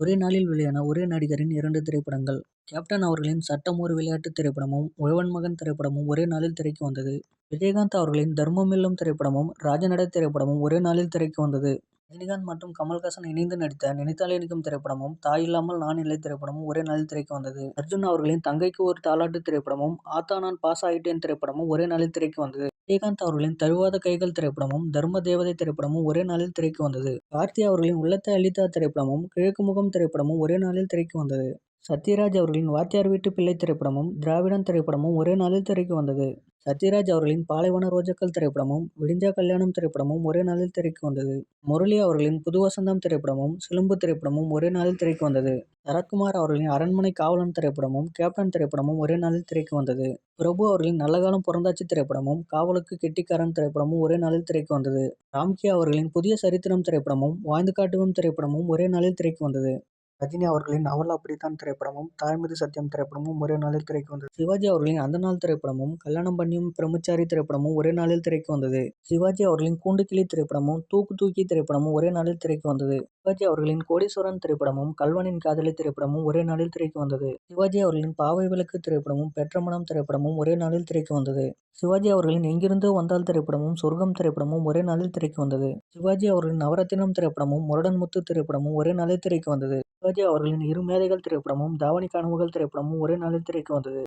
ஒரே நாளில் வெளியான ஒரே நடிகரின் 2 திரைப்படங்கள். கேப்டன் அவர்களின் சட்டம் ஒரு விளையாட்டு திரைப்படமும், உழவன் மகன் திரைப்படமும் ஒரே நாளில் திரைக்கு வந்தது. விஜயகாந்த் அவர்களின் தர்மம் வெல்லும் திரைப்படமும், ராஜநடை திரைப்படமும் ஒரே நாளில் திரைக்கு வந்தது. ரஜினிகாந்த் மற்றும் கமல்ஹாசன் இணைந்து நடித்த நினைத்தாலே இனிக்கும் திரைப்படமும், தாய் இல்லாமல் நான் இல்லை திரைப்படமும் ஒரே நாளில் திரைக்கு வந்தது. அர்ஜுன் அவர்களின் தங்கைக்கு ஒரு தாலாட்டு திரைப்படமும், ஆத்தா நான் பாஸ் ஆயிட்டேன் திரைப்படமும் ஒரே நாளில் திரைக்கு வந்தது. விஜயகாந்த் அவர்களின் தழுவாத கைகள் திரைப்படமும், தர்ம தேவதை திரைப்படமும் ஒரே நாளில் திரைக்கு வந்தது. கார்த்தி அவர்களின் உள்ளத்தை அள்ளித்தா திரைப்படமும், கிழக்கு முகம் திரைப்படமும் ஒரே நாளில் திரைக்கு வந்தது. சத்யராஜ் அவர்களின் வாத்தியார் வீட்டு பிள்ளை திரைப்படமும், திராவிடன் திரைப்படமும் ஒரே நாளில் திரைக்கு வந்தது. சத்யராஜ் அவர்களின் பாலைவன ரோஜாக்கள் திரைப்படமும், விடிஞ்சா கல்யாணம் திரைப்படமும் ஒரே நாளில் திரைக்கு வந்தது. முரளி அவர்களின் புது வசந்தம் திரைப்படமும், சிலும்பு திரைப்படமும் ஒரே நாளில் திரைக்கு வந்தது. சரத்குமார் அவர்களின் அரண்மனை காவலன் திரைப்படமும், கேப்டன் திரைப்படமும் ஒரே நாளில் திரைக்கு வந்தது. பிரபு அவர்களின் நல்ல காலம் பொறந்தாச்சி திரைப்படமும், காவலுக்கு கெட்டிக்காரன் திரைப்படமும் ஒரே நாளில் திரைக்கு வந்தது. ராம்கி அவர்களின் புதிய சரித்திரம் திரைப்படமும், வாழ்ந்து காட்டுவோம் திரைப்படமும் ஒரே நாளில் திரைக்கு வந்தது. ரஜினி அவர்களின் அவள் அப்படித்தான் திரைப்படமும், தாய்மீது சத்தியம் திரைப்படமும் ஒரே நாளில் திரைக்கு வந்தது. சிவாஜி அவர்களின் அந்த நாள் திரைப்படமும், கல்யாணம் பண்ணியும் பிரம்மச்சாரி திரைப்படமும் ஒரே நாளில் திரைக்கு வந்தது. சிவாஜி அவர்களின் கூண்டுக்கிளி திரைப்படமும், தூக்கு தூக்கி திரைப்படமும் ஒரே நாளில் திரைக்கு வந்தது. சிவாஜி அவர்களின் கோடீஸ்வரன் திரைப்படமும், கல்வனின் காதலி திரைப்படமும் ஒரே நாளில் திரைக்கு வந்தது. சிவாஜி அவர்களின் பாவை விளக்கு திரைப்படமும், பெற்ற மனம் திரைப்படமும் ஒரே நாளில் திரைக்கு வந்தது. சிவாஜி அவர்களின் எங்கிருந்தோ வந்தால் திரைப்படமும், சொர்க்கம் திரைப்படமும் ஒரே நாளில் திரைக்கு வந்தது. சிவாஜி அவர்களின் நவரத்தினம் திரைப்படமும், முரடன் முத்து திரைப்படமும் ஒரே நாளில் திரைக்கு வந்தது. சிவாஜி அவர்களின் இரு மேதைகள் திரைப்படமும், தாவணி கனவுகள் திரைப்படமும் ஒரே நாளில் திரைக்கு வந்தது.